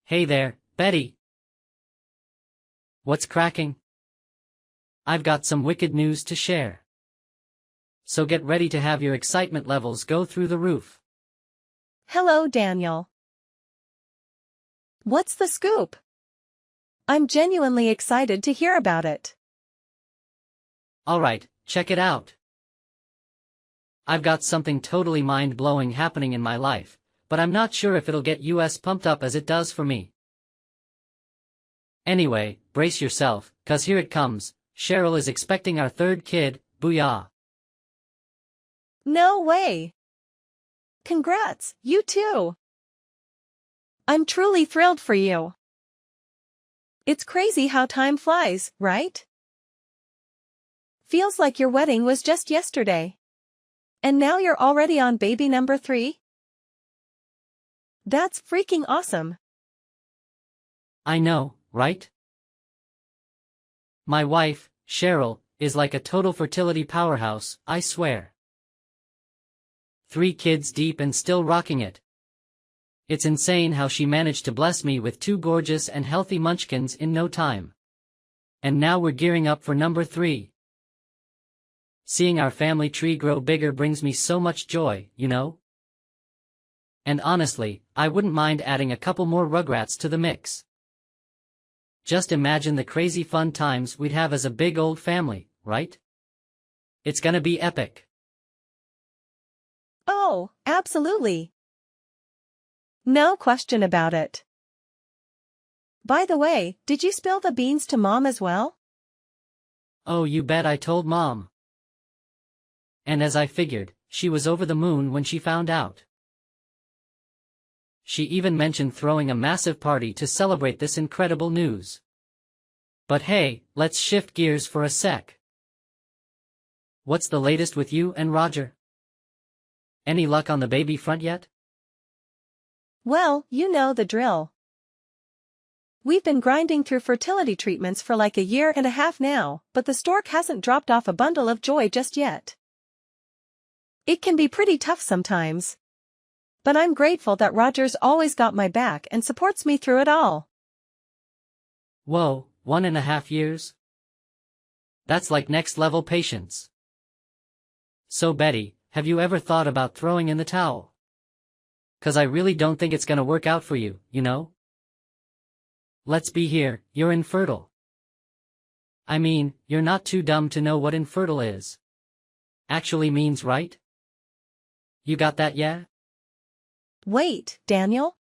Hey there, Betty. What's cracking? I've got some wicked news to share. So get ready to have your excitement levels go through the roof. Hello, Daniel. What's the scoop? I'm genuinely excited to hear about it. Alright, check it out. I've got something totally mind-blowing happening in my life, but I'm not sure if it'll get US pumped up as it does for me. Anyway, brace yourself, 'cause here it comes. Cheryl is expecting our third kid, booyah. No way. Congrats, you too. I'm truly thrilled for you. It's crazy how time flies, right? Feels like your wedding was just yesterday. And now you're already on baby number 3? That's freaking awesome. I know, right? My wife, Cheryl, is like a total fertility powerhouse, I swear. 3 kids deep and still rocking it. It's insane how she managed to bless me with 2 gorgeous and healthy munchkins in no time. And now we're gearing up for number 3. Seeing our family tree grow bigger brings me so much joy, you know? And honestly, I wouldn't mind adding a couple more Rugrats to the mix. Just imagine the crazy fun times we'd have as a big old family, right? It's gonna be epic. Oh, absolutely. No question about it. By the way, did you spill the beans to Mom as well? Oh, you bet I told Mom. And as I figured, she was over the moon when she found out. She even mentioned throwing a massive party to celebrate this incredible news. But hey, let's shift gears for a sec. What's the latest with you and Roger? Any luck on the baby front yet? Well, you know the drill. We've been grinding through fertility treatments for like a year and a half now, but the stork hasn't dropped off a bundle of joy just yet. It can be pretty tough sometimes. But I'm grateful that Roger's always got my back and supports me through it all. Whoa, 1.5 years? That's like next-level patience. So Betty, have you ever thought about throwing in the towel? 'Cause I really don't think it's gonna work out for you, you know? Let's be here, you're infertile. I mean, you're not too dumb to know what infertile is. Actually means, right? You got that, yeah? Wait, Daniel?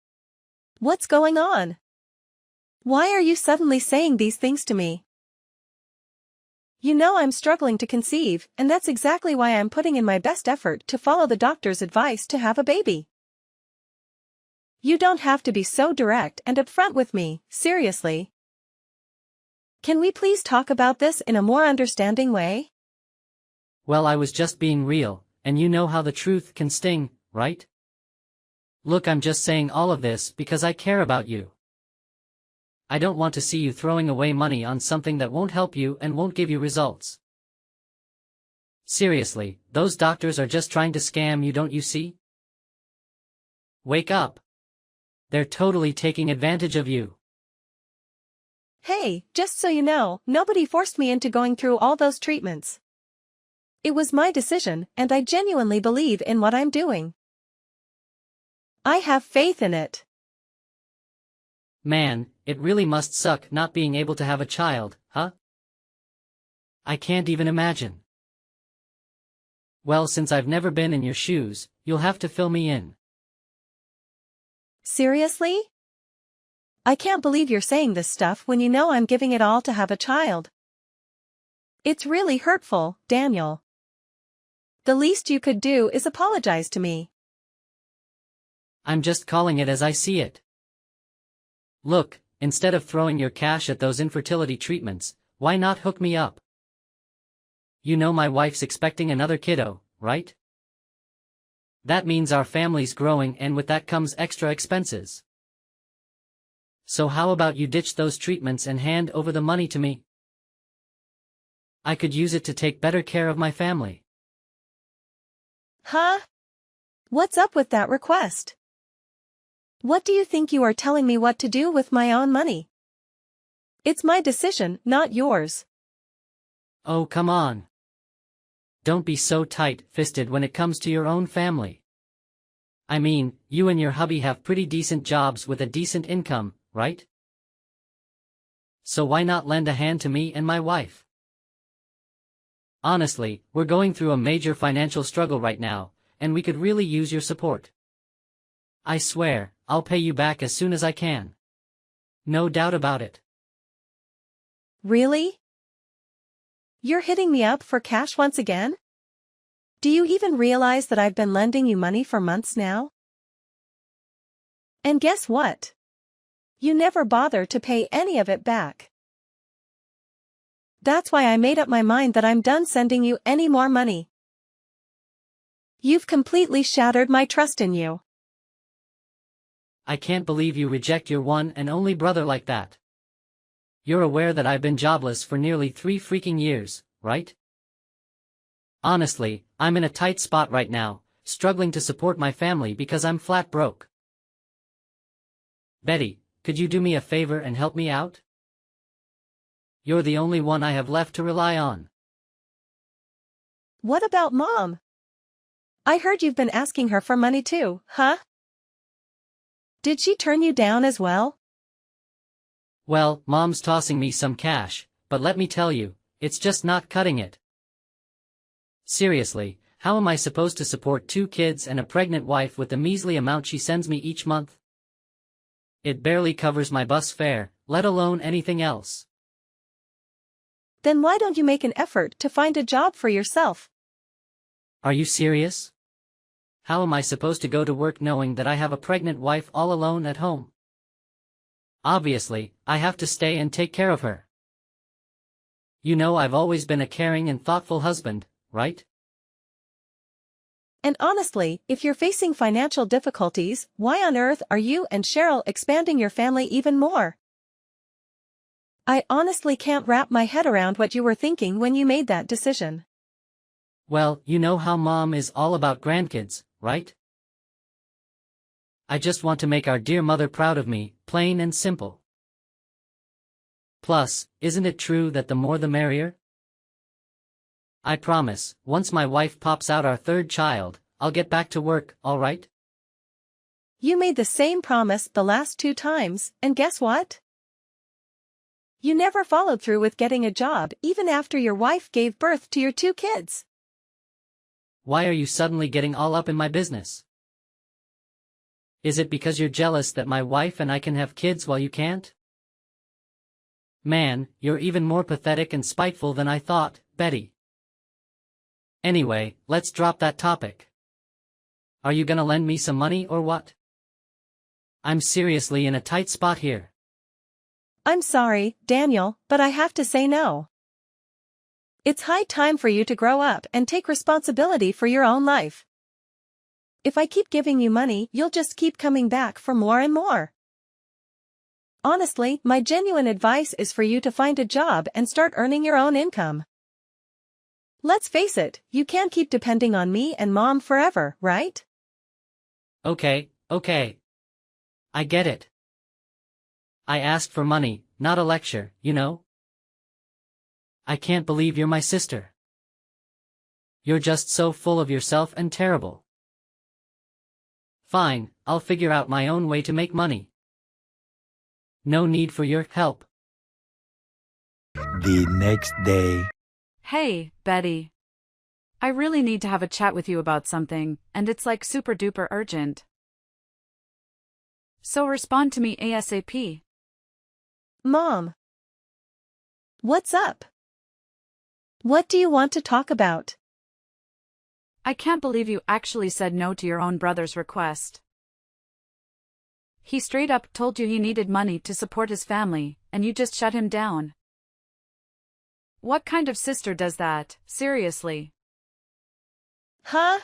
What's going on? Why are you suddenly saying these things to me? You know I'm struggling to conceive, and that's exactly why I'm putting in my best effort to follow the doctor's advice to have a baby. You don't have to be so direct and upfront with me, seriously. Can we please talk about this in a more understanding way? Well, I was just being real, and you know how the truth can sting, right? Look, I'm just saying all of this because I care about you. I don't want to see you throwing away money on something that won't help you and won't give you results. Seriously, those doctors are just trying to scam you, don't you see? Wake up. They're totally taking advantage of you. Hey, just so you know, nobody forced me into going through all those treatments. It was my decision, and I genuinely believe in what I'm doing. I have faith in it. Man, it really must suck not being able to have a child, huh? I can't even imagine. Well, since I've never been in your shoes, you'll have to fill me in. Seriously? I can't believe you're saying this stuff when you know I'm giving it all to have a child. It's really hurtful, Daniel. The least you could do is apologize to me. I'm just calling it as I see it. Look, instead of throwing your cash at those infertility treatments, why not hook me up? You know my wife's expecting another kiddo, right? That means our family's growing, and with that comes extra expenses. So how about you ditch those treatments and hand over the money to me? I could use it to take better care of my family. Huh? What's up with that request? What do you think you are telling me what to do with my own money? It's my decision, not yours. Oh, come on. Don't be so tight-fisted when it comes to your own family. I mean, you and your hubby have pretty decent jobs with a decent income, right? So why not lend a hand to me and my wife? Honestly, we're going through a major financial struggle right now, and we could really use your support. I swear, I'll pay you back as soon as I can. No doubt about it. Really? You're hitting me up for cash once again? Do you even realize that I've been lending you money for months now? And guess what? You never bother to pay any of it back. That's why I made up my mind that I'm done sending you any more money. You've completely shattered my trust in you. I can't believe you reject your one and only brother like that. You're aware that I've been jobless for nearly 3 freaking years, right? Honestly, I'm in a tight spot right now, struggling to support my family because I'm flat broke. Betty, could you do me a favor and help me out? You're the only one I have left to rely on. What about Mom? I heard you've been asking her for money too, huh? Did she turn you down as well? Well, Mom's tossing me some cash, but let me tell you, it's just not cutting it. Seriously, how am I supposed to support 2 kids and a pregnant wife with the measly amount she sends me each month? It barely covers my bus fare, let alone anything else. Then why don't you make an effort to find a job for yourself? Are you serious? How am I supposed to go to work knowing that I have a pregnant wife all alone at home? Obviously, I have to stay and take care of her. You know I've always been a caring and thoughtful husband, right? And honestly, if you're facing financial difficulties, why on earth are you and Cheryl expanding your family even more? I honestly can't wrap my head around what you were thinking when you made that decision. Well, you know how Mom is all about grandkids, right? I just want to make our dear mother proud of me, plain and simple. Plus, isn't it true that the more the merrier? I promise, once my wife pops out our 3rd child, I'll get back to work, all right? You made the same promise the last 2 times, and guess what? You never followed through with getting a job even after your wife gave birth to your 2 kids. Why are you suddenly getting all up in my business? Is it because you're jealous that my wife and I can have kids while you can't? Man, you're even more pathetic and spiteful than I thought, Betty. Anyway, let's drop that topic. Are you gonna lend me some money or what? I'm seriously in a tight spot here. I'm sorry, Daniel, but I have to say no. It's high time for you to grow up and take responsibility for your own life. If I keep giving you money, you'll just keep coming back for more and more. Honestly, my genuine advice is for you to find a job and start earning your own income. Let's face it, you can't keep depending on me and Mom forever, right? Okay. I get it. I asked for money, not a lecture, you know? I can't believe you're my sister. You're just so full of yourself and terrible. Fine, I'll figure out my own way to make money. No need for your help. The next day. Hey, Betty. I really need to have a chat with you about something, and it's like super duper urgent. So respond to me ASAP. Mom. What's up? What do you want to talk about? I can't believe you actually said no to your own brother's request. He straight up told you he needed money to support his family, and you just shut him down. What kind of sister does that, seriously? Huh?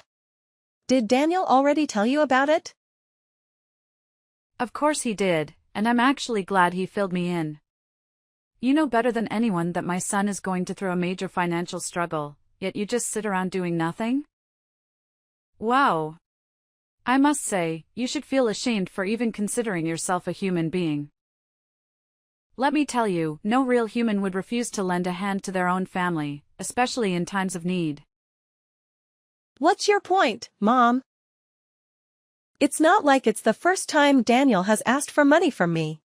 Did Daniel already tell you about it? Of course he did, and I'm actually glad he filled me in. You know better than anyone that my son is going through a major financial struggle, yet you just sit around doing nothing? Wow. I must say, you should feel ashamed for even considering yourself a human being. Let me tell you, no real human would refuse to lend a hand to their own family, especially in times of need. What's your point, Mom? It's not like it's the first time Daniel has asked for money from me.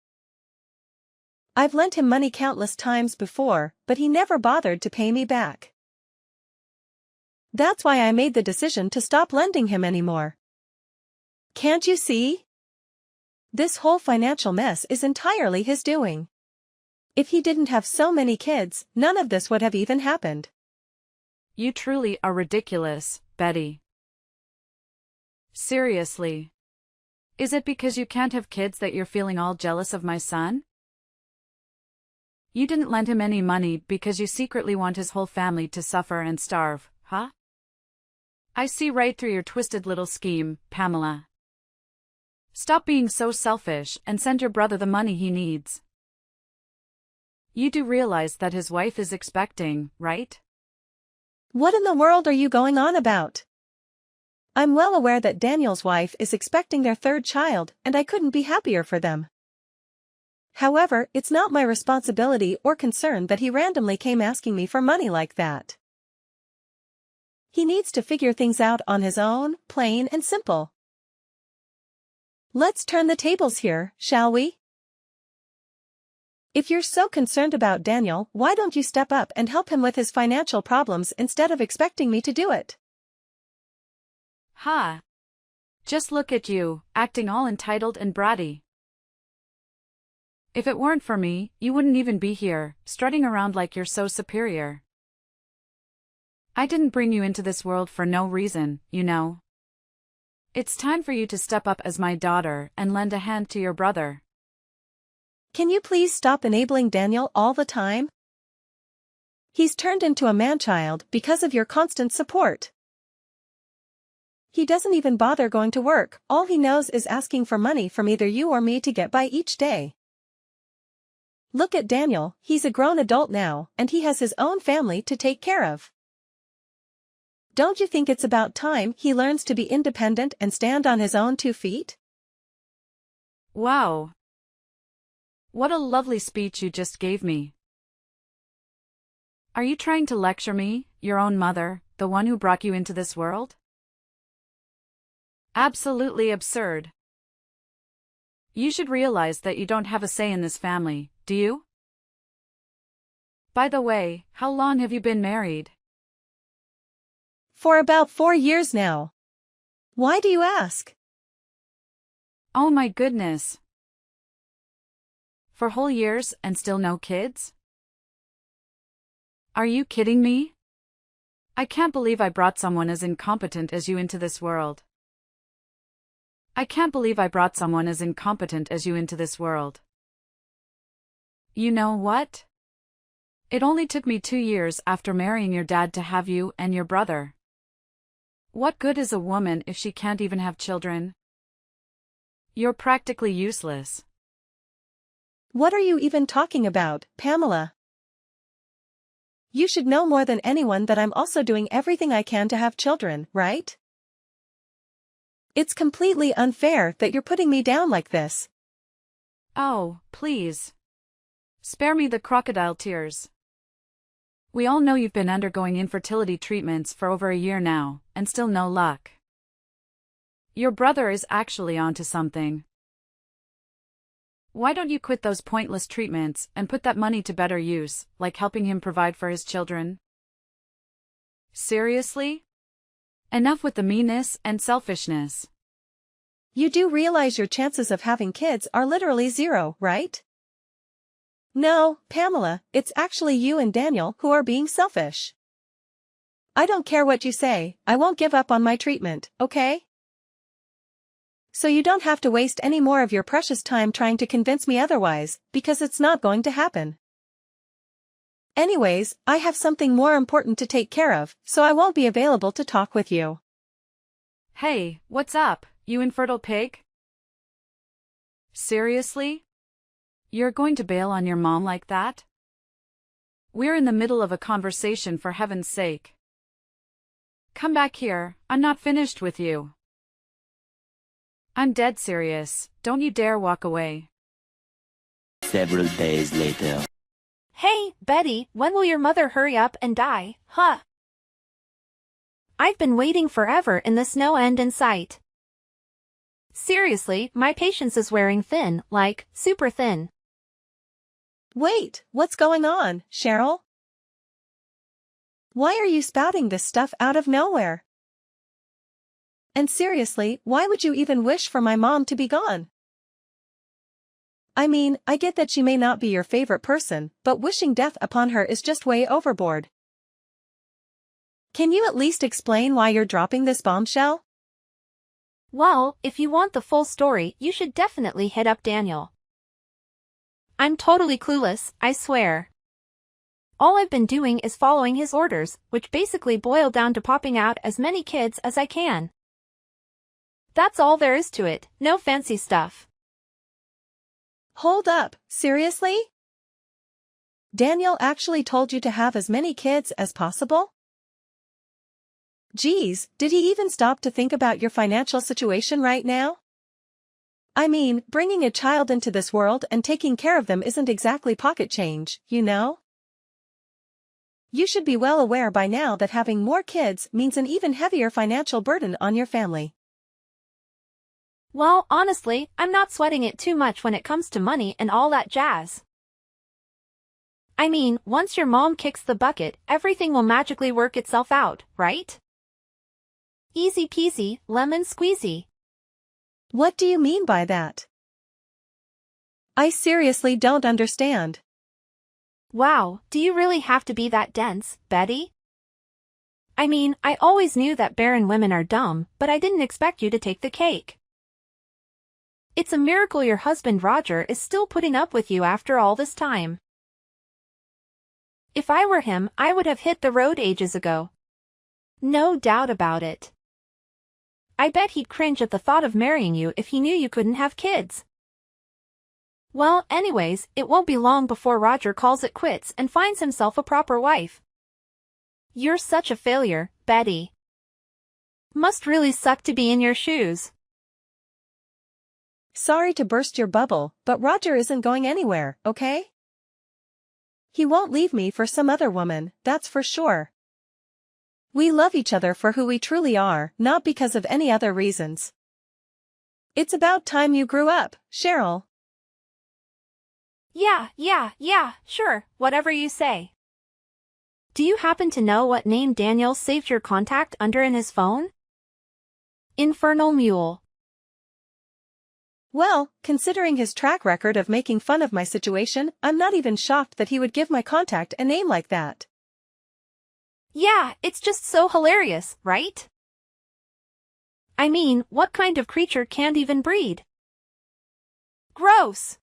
I've lent him money countless times before, but he never bothered to pay me back. That's why I made the decision to stop lending him anymore. Can't you see? This whole financial mess is entirely his doing. If he didn't have so many kids, none of this would have even happened. You truly are ridiculous, Betty. Seriously. Is it because you can't have kids that you're feeling all jealous of my son? You didn't lend him any money because you secretly want his whole family to suffer and starve, huh? I see right through your twisted little scheme, Pamela. Stop being so selfish and send your brother the money he needs. You do realize that his wife is expecting, right? What in the world are you going on about? I'm well aware that Daniel's wife is expecting their third child, and I couldn't be happier for them. However, it's not my responsibility or concern that he randomly came asking me for money like that. He needs to figure things out on his own, plain and simple. Let's turn the tables here, shall we? If you're so concerned about Daniel, why don't you step up and help him with his financial problems instead of expecting me to do it? Ha! Just look at you, acting all entitled and bratty. If it weren't for me, you wouldn't even be here, strutting around like you're so superior. I didn't bring you into this world for no reason, you know. It's time for you to step up as my daughter and lend a hand to your brother. Can you please stop enabling Daniel all the time? He's turned into a man-child because of your constant support. He doesn't even bother going to work, all he knows is asking for money from either you or me to get by each day. Look at Daniel, he's a grown adult now, and he has his own family to take care of. Don't you think it's about time he learns to be independent and stand on his own 2 feet? Wow! What a lovely speech you just gave me. Are you trying to lecture me, your own mother, the one who brought you into this world? Absolutely absurd. You should realize that you don't have a say in this family, do you? By the way, how long have you been married? For about 4 years now. Why do you ask? Oh my goodness. 4 whole years and still no kids? Are you kidding me? I can't believe I brought someone as incompetent as you into this world. I can't believe I brought someone as incompetent as you into this world. You know what? It only took me 2 years after marrying your dad to have you and your brother. What good is a woman if she can't even have children? You're practically useless. What are you even talking about, Pamela? You should know more than anyone that I'm also doing everything I can to have children, right? It's completely unfair that you're putting me down like this. Oh, please. Spare me the crocodile tears. We all know you've been undergoing infertility treatments for over a year now, and still no luck. Your brother is actually onto something. Why don't you quit those pointless treatments and put that money to better use, like helping him provide for his children? Seriously? Enough with the meanness and selfishness. You do realize your chances of having kids are literally 0, right? No, Pamela, it's actually you and Daniel who are being selfish. I don't care what you say, I won't give up on my treatment, okay? So you don't have to waste any more of your precious time trying to convince me otherwise, because it's not going to happen. Anyways, I have something more important to take care of, so I won't be available to talk with you. Hey, what's up, you infertile pig? Seriously? You're going to bail on your mom like that? We're in the middle of a conversation, for heaven's sake. Come back here, I'm not finished with you. I'm dead serious. Don't you dare walk away. Several days later. Hey, Betty, when will your mother hurry up and die, huh? I've been waiting forever and there's no end in sight. Seriously, my patience is wearing thin, like, super thin. Wait, what's going on, Cheryl? Why are you spouting this stuff out of nowhere? And seriously, why would you even wish for my mom to be gone? I mean, I get that she may not be your favorite person, but wishing death upon her is just way overboard. Can you at least explain why you're dropping this bombshell? Well, if you want the full story, you should definitely hit up Daniel. I'm totally clueless, I swear. All I've been doing is following his orders, which basically boil down to popping out as many kids as I can. That's all there is to it, no fancy stuff. Hold up, seriously? Daniel actually told you to have as many kids as possible? Geez, did he even stop to think about your financial situation right now? I mean, bringing a child into this world and taking care of them isn't exactly pocket change, you know? You should be well aware by now that having more kids means an even heavier financial burden on your family. Well, honestly, I'm not sweating it too much when it comes to money and all that jazz. I mean, once your mom kicks the bucket, everything will magically work itself out, right? Easy peasy, lemon squeezy. What do you mean by that? I seriously don't understand. Wow, do you really have to be that dense, Betty? I mean, I always knew that barren women are dumb, but I didn't expect you to take the cake. It's a miracle your husband Roger is still putting up with you after all this time. If I were him, I would have hit the road ages ago. No doubt about it. I bet he'd cringe at the thought of marrying you if he knew you couldn't have kids. Well, anyways, it won't be long before Roger calls it quits and finds himself a proper wife. You're such a failure, Betty. Must really suck to be in your shoes. Sorry to burst your bubble, but Roger isn't going anywhere, okay? He won't leave me for some other woman, that's for sure. We love each other for who we truly are, not because of any other reasons. It's about time you grew up, Cheryl. Yeah, sure, whatever you say. Do you happen to know what name Daniel saved your contact under in his phone? Infernal Mule. Well, considering his track record of making fun of my situation, I'm not even shocked that he would give my contact a name like that. Yeah, it's just so hilarious, right? I mean, what kind of creature can't even breed? Gross.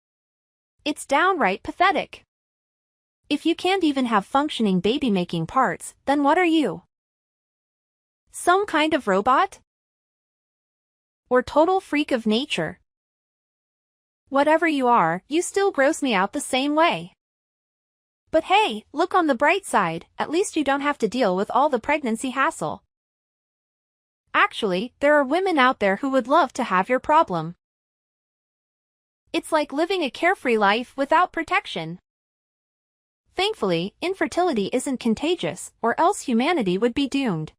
It's downright pathetic. If you can't even have functioning baby-making parts, then what are you? Some kind of robot? Or total freak of nature? Whatever you are, you still gross me out the same way. But hey, look on the bright side, at least you don't have to deal with all the pregnancy hassle. Actually, there are women out there who would love to have your problem. It's like living a carefree life without protection. Thankfully, infertility isn't contagious, or else humanity would be doomed.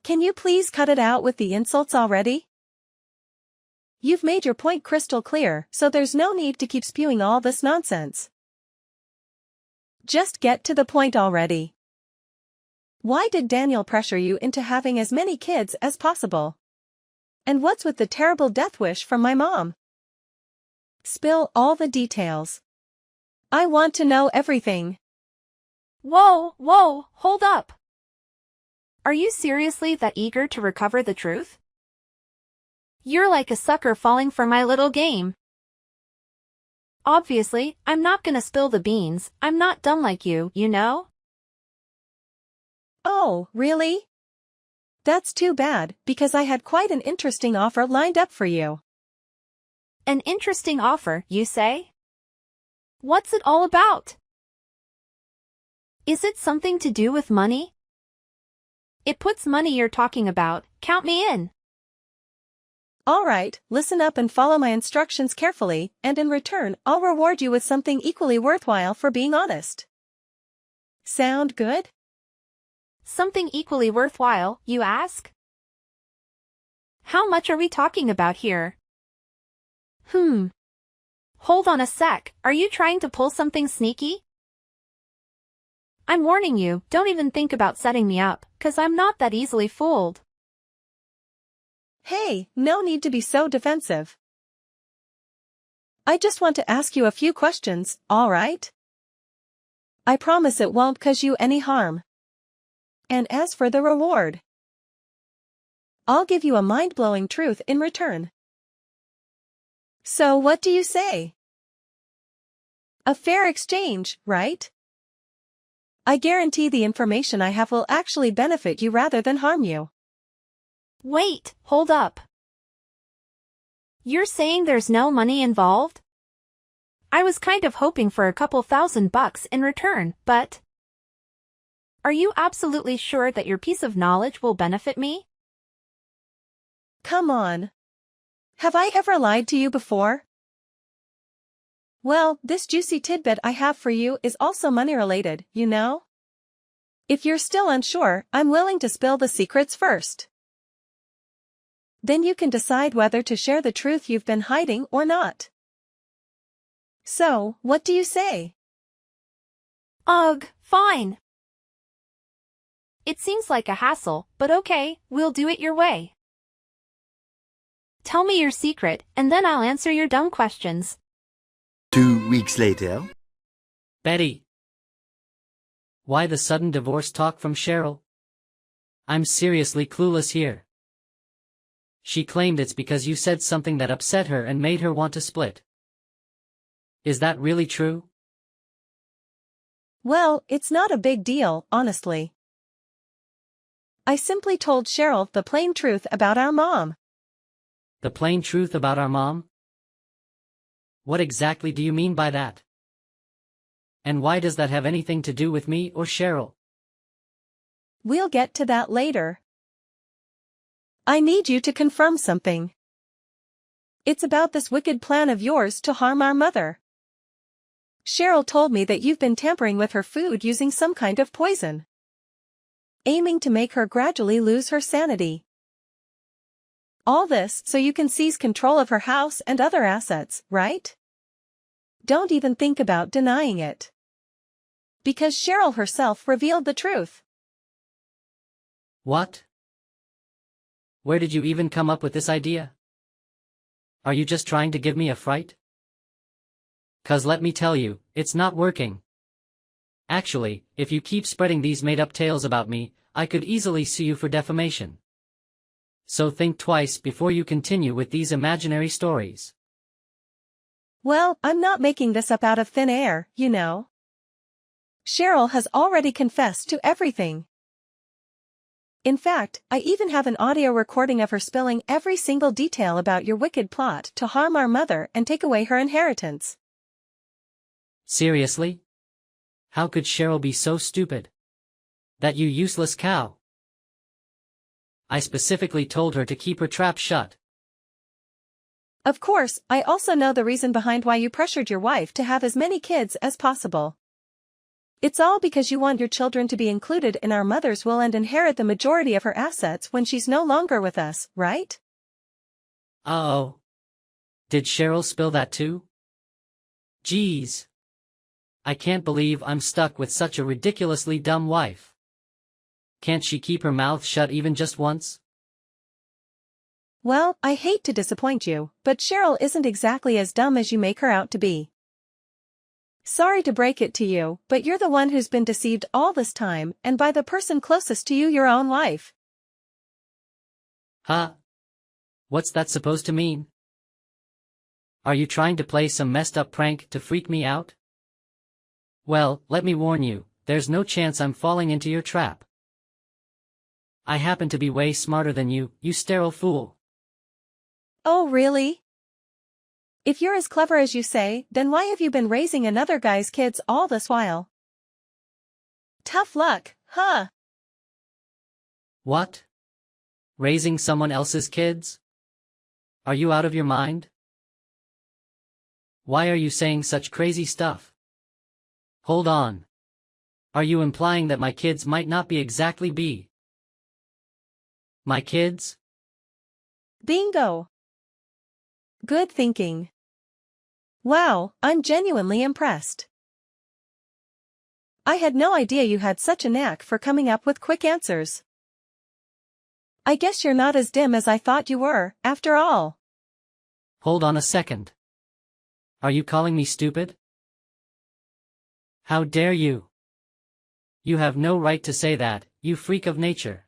Can you please cut it out with the insults already? You've made your point crystal clear, so there's no need to keep spewing all this nonsense. Just get to the point already. Why did Daniel pressure you into having as many kids as possible? And what's with the terrible death wish from my mom? Spill all the details. I want to know everything. Whoa, hold up. Are you seriously that eager to recover the truth? You're like a sucker falling for my little game. Obviously, I'm not gonna spill the beans, I'm not dumb like you know? Oh, really? That's too bad, because I had quite an interesting offer lined up for you. An interesting offer, you say? What's it all about? Is it something to do with money? It puts money you're talking about, count me in. Alright, listen up and follow my instructions carefully, and in return, I'll reward you with something equally worthwhile for being honest. Sound good? Something equally worthwhile, you ask? How much are we talking about here? Hold on a sec, are you trying to pull something sneaky? I'm warning you, don't even think about setting me up, 'cause I'm not that easily fooled. Hey, no need to be so defensive. I just want to ask you a few questions, alright? I promise it won't cause you any harm. And as for the reward, I'll give you a mind-blowing truth in return. So what do you say? A fair exchange, right? I guarantee the information I have will actually benefit you rather than harm you. Wait, hold up. You're saying there's no money involved? I was kind of hoping for a couple $1,000 in return, but... Are you absolutely sure that your piece of knowledge will benefit me? Come on. Have I ever lied to you before? Well, this juicy tidbit I have for you is also money-related, you know? If you're still unsure, I'm willing to spill the secrets first. Then you can decide whether to share the truth you've been hiding or not. So, what do you say? Ugh, fine. It seems like a hassle, but okay, we'll do it your way. Tell me your secret, and then I'll answer your dumb questions. 2 weeks later. Betty. Why the sudden divorce talk from Cheryl? I'm seriously clueless here. She claimed it's because you said something that upset her and made her want to split. Is that really true? Well, it's not a big deal, honestly. I simply told Cheryl the plain truth about our mom. The plain truth about our mom? What exactly do you mean by that? And why does that have anything to do with me or Cheryl? We'll get to that later. I need you to confirm something. It's about this wicked plan of yours to harm our mother. Cheryl told me that you've been tampering with her food using some kind of poison, aiming to make her gradually lose her sanity. All this so you can seize control of her house and other assets, right? Don't even think about denying it. Because Cheryl herself revealed the truth. What? Where did you even come up with this idea? Are you just trying to give me a fright? 'Cause let me tell you, it's not working. Actually, if you keep spreading these made-up tales about me, I could easily sue you for defamation. So think twice before you continue with these imaginary stories. Well, I'm not making this up out of thin air, you know. Cheryl has already confessed to everything. In fact, I even have an audio recording of her spilling every single detail about your wicked plot to harm our mother and take away her inheritance. Seriously? How could Cheryl be so stupid? That you useless cow. I specifically told her to keep her trap shut. Of course, I also know the reason behind why you pressured your wife to have as many kids as possible. It's all because you want your children to be included in our mother's will and inherit the majority of her assets when she's no longer with us, right? Uh-oh. Did Cheryl spill that too? Geez. I can't believe I'm stuck with such a ridiculously dumb wife. Can't she keep her mouth shut even just once? Well, I hate to disappoint you, but Cheryl isn't exactly as dumb as you make her out to be. Sorry to break it to you, but you're the one who's been deceived all this time, and by the person closest to you, your own wife. Huh? What's that supposed to mean? Are you trying to play some messed up prank to freak me out? Well, let me warn you, there's no chance I'm falling into your trap. I happen to be way smarter than you, you sterile fool. Oh really? If you're as clever as you say, then why have you been raising another guy's kids all this while? Tough luck, huh? What? Raising someone else's kids? Are you out of your mind? Why are you saying such crazy stuff? Hold on. Are you implying that my kids might not be exactly B? My kids? Bingo! Good thinking. Wow, I'm genuinely impressed. I had no idea you had such a knack for coming up with quick answers. I guess you're not as dim as I thought you were, after all. Hold on a second. Are you calling me stupid? How dare you? You have no right to say that, you freak of nature.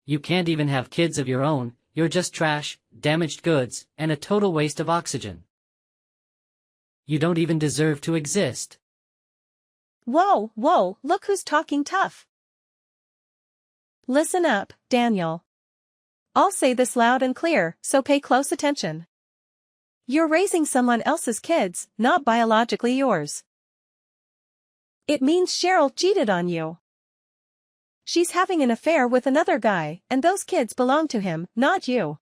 You can't even have kids of your own, you're just trash, damaged goods, and a total waste of oxygen. You don't even deserve to exist. Whoa, whoa, look who's talking tough. Listen up, Daniel. I'll say this loud and clear, so pay close attention. You're raising someone else's kids, not biologically yours. It means Cheryl cheated on you. She's having an affair with another guy, and those kids belong to him, not you.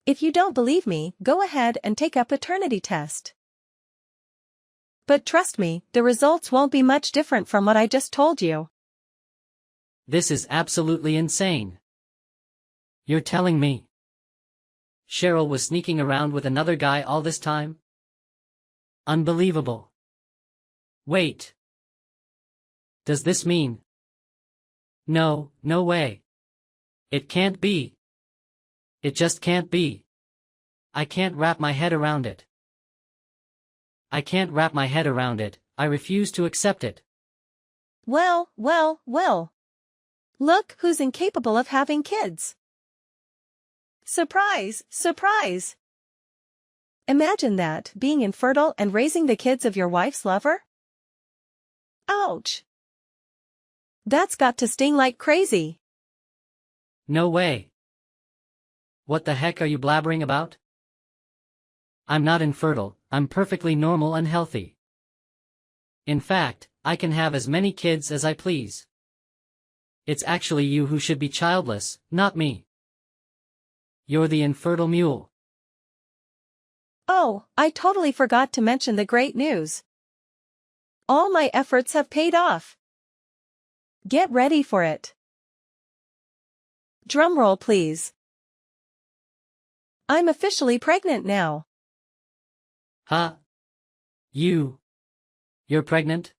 If you don't believe me, go ahead and take a paternity test. But trust me, the results won't be much different from what I just told you. This is absolutely insane. You're telling me Cheryl was sneaking around with another guy all this time? Unbelievable. Wait. Does this mean? No, no way. It can't be. It just can't be. I can't wrap my head around it. I can't wrap my head around it, I refuse to accept it. Well, well, well. Look who's incapable of having kids. Surprise, surprise. Imagine that, being infertile and raising the kids of your wife's lover? Ouch. That's got to sting like crazy. No way. What the heck are you blabbering about? I'm not infertile, I'm perfectly normal and healthy. In fact, I can have as many kids as I please. It's actually you who should be childless, not me. You're the infertile mule. Oh, I totally forgot to mention the great news. All my efforts have paid off. Get ready for it. Drumroll please. I'm officially pregnant now. Huh? You're pregnant?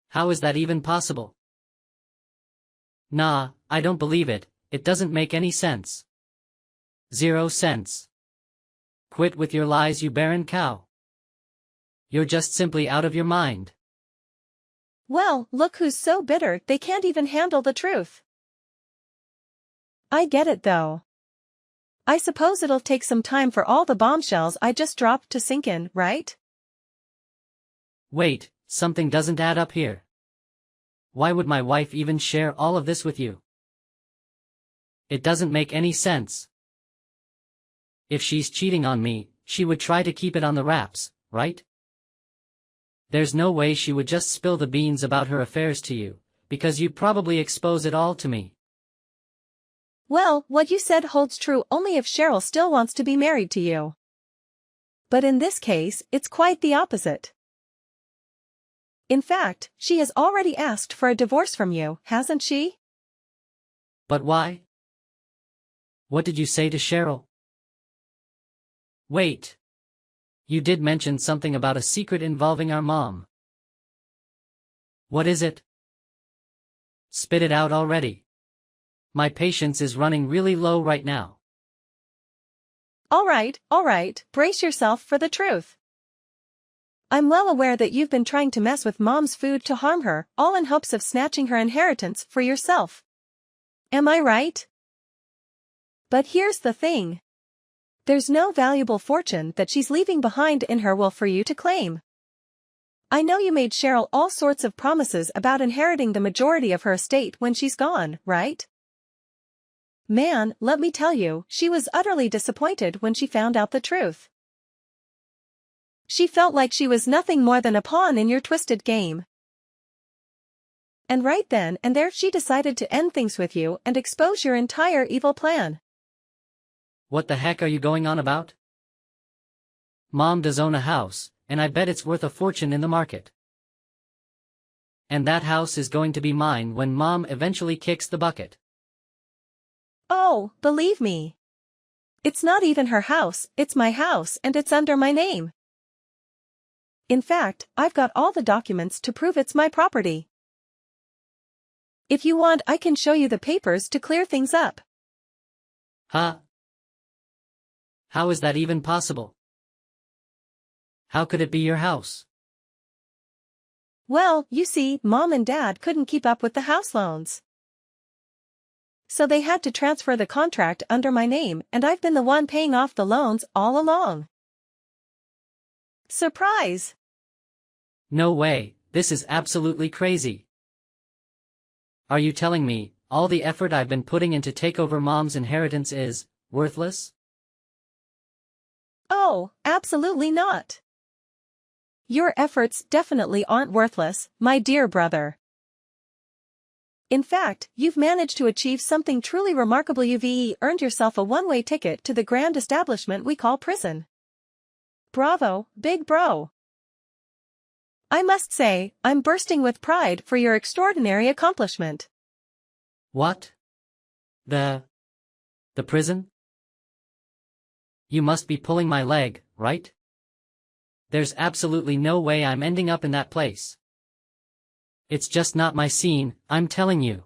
How is that even possible? Nah, I don't believe it, it doesn't make any sense. 0 cents. Quit with your lies, you barren cow. You're just simply out of your mind. Well, look who's so bitter they can't even handle the truth. I get it though. I suppose it'll take some time for all the bombshells I just dropped to sink in, right? Wait, something doesn't add up here. Why would my wife even share all of this with you? It doesn't make any sense. If she's cheating on me, she would try to keep it on the wraps, right? There's no way she would just spill the beans about her affairs to you, because you'd probably expose it all to me. Well, what you said holds true only if Cheryl still wants to be married to you. But in this case, it's quite the opposite. In fact, she has already asked for a divorce from you, hasn't she? But why? What did you say to Cheryl? Wait. You did mention something about a secret involving our mom. What is it? Spit it out already. My patience is running really low right now. All right, brace yourself for the truth. I'm well aware that you've been trying to mess with Mom's food to harm her, all in hopes of snatching her inheritance for yourself. Am I right? But here's the thing. There's no valuable fortune that she's leaving behind in her will for you to claim. I know you made Cheryl all sorts of promises about inheriting the majority of her estate when she's gone, right? Man, let me tell you, she was utterly disappointed when she found out the truth. She felt like she was nothing more than a pawn in your twisted game. And right then and there she decided to end things with you and expose your entire evil plan. What the heck are you going on about? Mom does own a house, and I bet it's worth a fortune in the market. And that house is going to be mine when Mom eventually kicks the bucket. Oh, believe me. It's not even her house, it's my house and it's under my name. In fact, I've got all the documents to prove it's my property. If you want, I can show you the papers to clear things up. Huh? How is that even possible? How could it be your house? Well, you see, Mom and Dad couldn't keep up with the house loans. So they had to transfer the contract under my name, and I've been the one paying off the loans all along. Surprise! No way, this is absolutely crazy. Are you telling me, all the effort I've been putting in to take over Mom's inheritance is worthless? Oh, absolutely not. Your efforts definitely aren't worthless, my dear brother. In fact, you've managed to achieve something truly remarkable. You've earned yourself a one-way ticket to the grand establishment we call prison. Bravo, big bro. I must say, I'm bursting with pride for your extraordinary accomplishment. What? The prison? You must be pulling my leg, right? There's absolutely no way I'm ending up in that place. It's just not my scene, I'm telling you.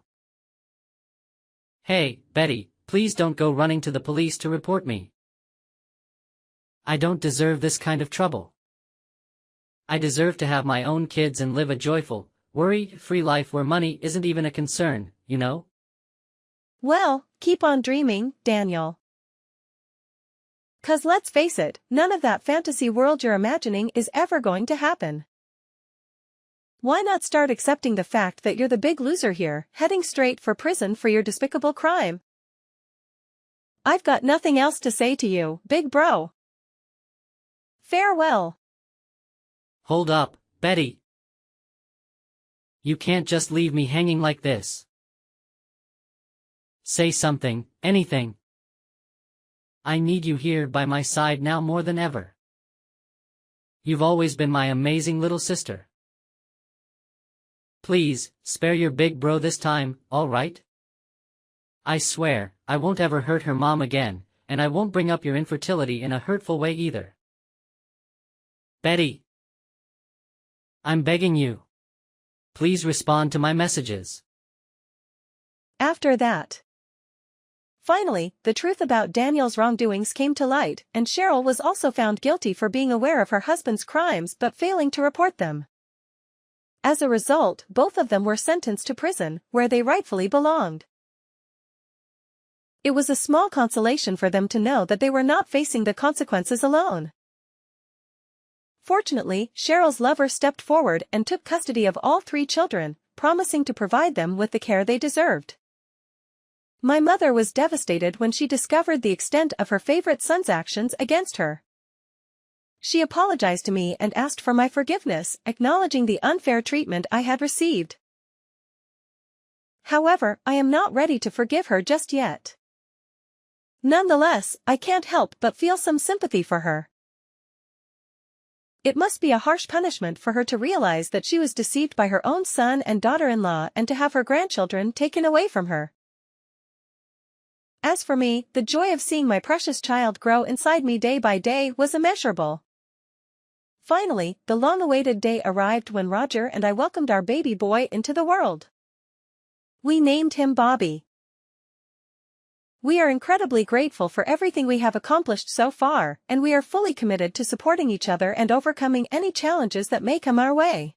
Hey, Betty, please don't go running to the police to report me. I don't deserve this kind of trouble. I deserve to have my own kids and live a joyful, worry-free life where money isn't even a concern, you know? Well, keep on dreaming, Daniel. 'Cause let's face it, none of that fantasy world you're imagining is ever going to happen. Why not start accepting the fact that you're the big loser here, heading straight for prison for your despicable crime? I've got nothing else to say to you, big bro. Farewell. Hold up, Betty. You can't just leave me hanging like this. Say something, anything. I need you here by my side now more than ever. You've always been my amazing little sister. Please, spare your big bro this time, all right? I swear, I won't ever hurt her mom again, and I won't bring up your infertility in a hurtful way either. Betty. I'm begging you. Please respond to my messages. After that. Finally, the truth about Daniel's wrongdoings came to light, and Cheryl was also found guilty for being aware of her husband's crimes but failing to report them. As a result, both of them were sentenced to prison, where they rightfully belonged. It was a small consolation for them to know that they were not facing the consequences alone. Fortunately, Cheryl's lover stepped forward and took custody of all 3 children, promising to provide them with the care they deserved. My mother was devastated when she discovered the extent of her favorite son's actions against her. She apologized to me and asked for my forgiveness, acknowledging the unfair treatment I had received. However, I am not ready to forgive her just yet. Nonetheless, I can't help but feel some sympathy for her. It must be a harsh punishment for her to realize that she was deceived by her own son and daughter-in-law and to have her grandchildren taken away from her. As for me, the joy of seeing my precious child grow inside me day by day was immeasurable. Finally, the long-awaited day arrived when Roger and I welcomed our baby boy into the world. We named him Bobby. We are incredibly grateful for everything we have accomplished so far, and we are fully committed to supporting each other and overcoming any challenges that may come our way.